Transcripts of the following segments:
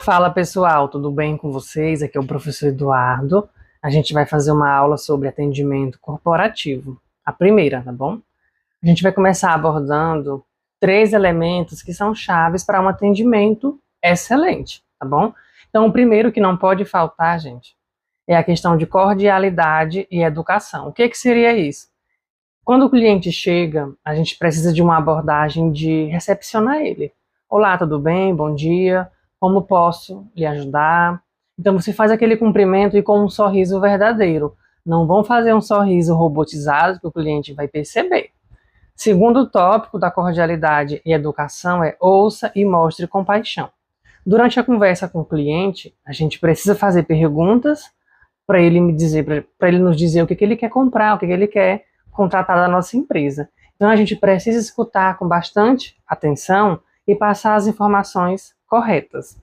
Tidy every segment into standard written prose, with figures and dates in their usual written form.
Fala pessoal, tudo bem com vocês? Aqui é o professor Eduardo. A gente vai fazer uma aula sobre atendimento corporativo. A primeira, tá bom? A gente vai começar abordando três elementos que são chaves para um atendimento excelente, tá bom? Então, o primeiro que não pode faltar, gente, é a questão de cordialidade e educação. O que seria isso? Quando o cliente chega, a gente precisa de uma abordagem de recepcionar ele. Olá, tudo bem? Bom dia. Como posso lhe ajudar? Então você faz aquele cumprimento e com um sorriso verdadeiro. Não vão fazer um sorriso robotizado que o cliente vai perceber. Segundo tópico da cordialidade e educação é ouça e mostre compaixão. Durante a conversa com o cliente, a gente precisa fazer perguntas para ele me dizer, para ele nos dizer o que ele quer comprar, o que ele quer contratar da nossa empresa. Então a gente precisa escutar com bastante atenção e passar as informações corretas.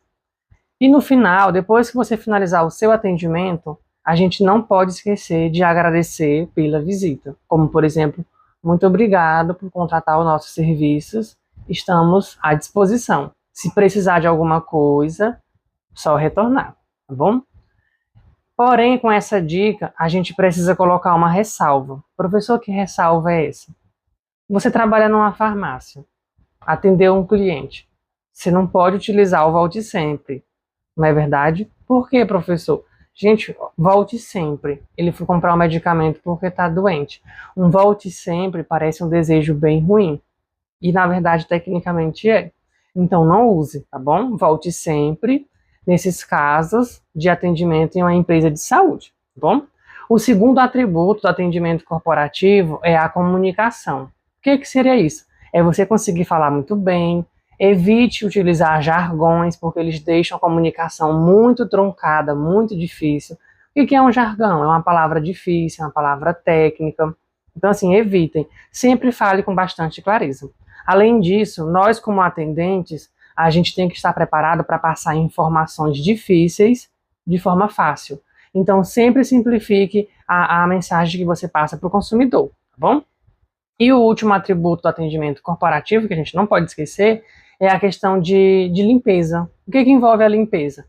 E no final, depois que você finalizar o seu atendimento, a gente não pode esquecer de agradecer pela visita, como por exemplo, muito obrigado por contratar os nossos serviços, estamos à disposição. Se precisar de alguma coisa, só retornar, tá bom? Porém, com essa dica, a gente precisa colocar uma ressalva. Professor, que ressalva é essa? Você trabalha numa farmácia, atendeu um cliente. Você não pode utilizar o volte sempre, não é verdade? Por quê, professor? Gente, volte sempre. Ele foi comprar um medicamento porque está doente. Um volte sempre parece um desejo bem ruim. E, na verdade, tecnicamente é. Então, não use, tá bom? Volte sempre nesses casos de atendimento em uma empresa de saúde, tá bom? O segundo atributo do atendimento corporativo é a comunicação. O que seria isso? É você conseguir falar muito bem, evite utilizar jargões, porque eles deixam a comunicação muito truncada, muito difícil. O que é um jargão? É uma palavra difícil, é uma palavra técnica. Então, assim, evitem. Sempre fale com bastante clareza. Além disso, nós como atendentes, a gente tem que estar preparado para passar informações difíceis de forma fácil. Então, sempre simplifique a mensagem que você passa para o consumidor, tá bom? E o último atributo do atendimento corporativo, que a gente não pode esquecer, é a questão de limpeza. O que envolve a limpeza?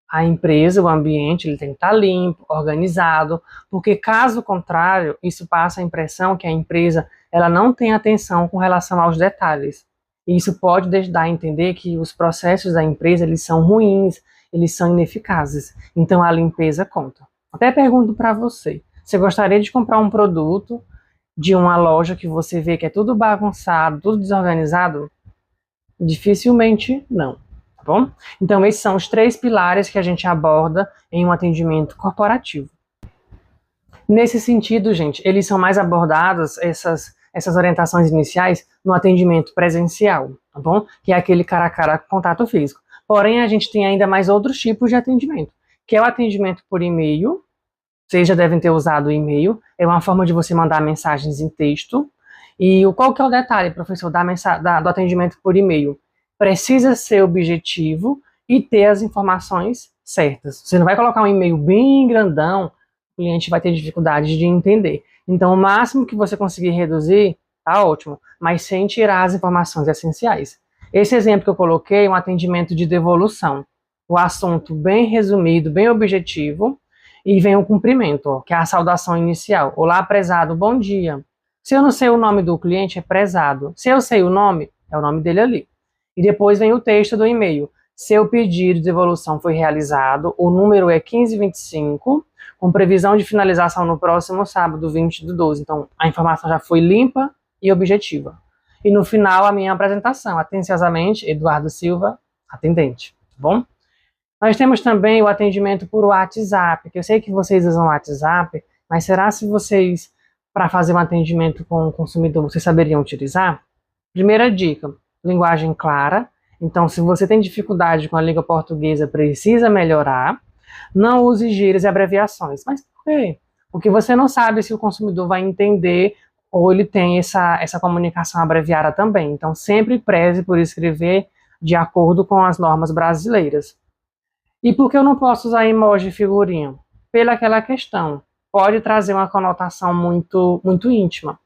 A empresa, o ambiente, ele tem que estar limpo, organizado, porque caso contrário, isso passa a impressão que a empresa ela não tem atenção com relação aos detalhes. E isso pode dar a entender que os processos da empresa eles são ruins, eles são ineficazes. Então a limpeza conta. Até pergunto para você, você gostaria de comprar um produto de uma loja que você vê que é tudo bagunçado, tudo desorganizado? Dificilmente não, tá bom? Então, esses são os três pilares que a gente aborda em um atendimento corporativo. Nesse sentido, gente, eles são mais abordados, essas orientações iniciais, no atendimento presencial, tá bom? Que é aquele cara a cara, contato físico. Porém, a gente tem ainda mais outros tipos de atendimento, que é o atendimento por e-mail. Vocês já devem ter usado o e-mail. É uma forma de você mandar mensagens em texto. E qual que é o detalhe, professor, do atendimento por e-mail? Precisa ser objetivo e ter as informações certas. Você não vai colocar um e-mail bem grandão, o cliente vai ter dificuldade de entender. Então, o máximo que você conseguir reduzir, tá ótimo, mas sem tirar as informações essenciais. Esse exemplo que eu coloquei é um atendimento de devolução. O assunto bem resumido, bem objetivo, e vem o cumprimento, ó, que é a saudação inicial. Olá, prezado, bom dia. Se eu não sei o nome do cliente, é prezado. Se eu sei o nome, é o nome dele ali. E depois vem o texto do e-mail. Seu pedido de devolução foi realizado, o número é 1525, com previsão de finalização no próximo sábado, 20/12. Então, a informação já foi limpa e objetiva. E no final, a minha apresentação. Atenciosamente, Eduardo Silva, atendente. Tá bom? Nós temos também o atendimento por WhatsApp, que eu sei que vocês usam o WhatsApp, mas será se vocês, para fazer um atendimento com o consumidor, vocês saberiam utilizar? Primeira dica, linguagem clara. Então, se você tem dificuldade com a língua portuguesa, precisa melhorar. Não use gírias e abreviações. Mas por quê? Porque você não sabe se o consumidor vai entender ou ele tem essa comunicação abreviada também. Então, sempre preze por escrever de acordo com as normas brasileiras. E por que eu não posso usar emoji e figurinha? Pela aquela questão. Pode trazer uma conotação muito íntima.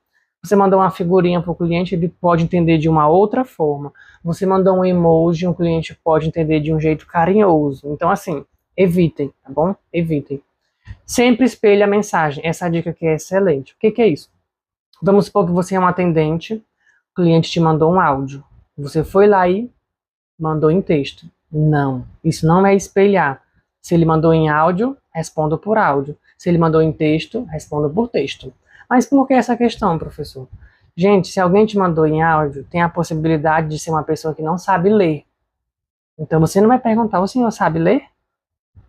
Você mandou uma figurinha para o cliente, ele pode entender de uma outra forma. Você mandou um emoji, um cliente pode entender de um jeito carinhoso. Então, assim, evitem, tá bom? Evitem. Sempre espelhe a mensagem. Essa dica aqui é excelente. O que que é isso? Vamos supor que você é um atendente, o cliente te mandou um áudio. Você foi lá e mandou em texto. Não, isso não é espelhar. Se ele mandou em áudio, responda por áudio. Se ele mandou em texto, responda por texto. Mas por que essa questão, professor? Gente, se alguém te mandou em áudio, tem a possibilidade de ser uma pessoa que não sabe ler. Então você não vai perguntar, o senhor sabe ler?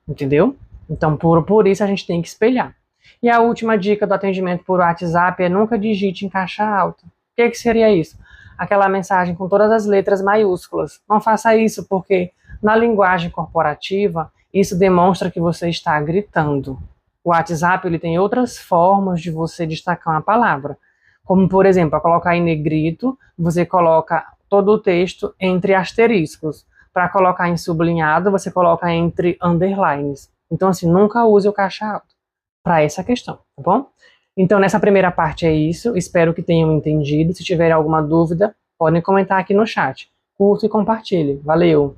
Entendeu? Então por isso a gente tem que espelhar. E a última dica do atendimento por WhatsApp é nunca digite em caixa alta. O que seria isso? Aquela mensagem com todas as letras maiúsculas. Não faça isso, porque na linguagem corporativa, isso demonstra que você está gritando. O WhatsApp ele tem outras formas de você destacar uma palavra. Como, por exemplo, para colocar em negrito, você coloca todo o texto entre asteriscos. Para colocar em sublinhado, você coloca entre underlines. Então, assim, nunca use o caixa alto para essa questão, tá bom? Então, nessa primeira parte é isso. Espero que tenham entendido. Se tiver alguma dúvida, podem comentar aqui no chat. Curta e compartilhe. Valeu!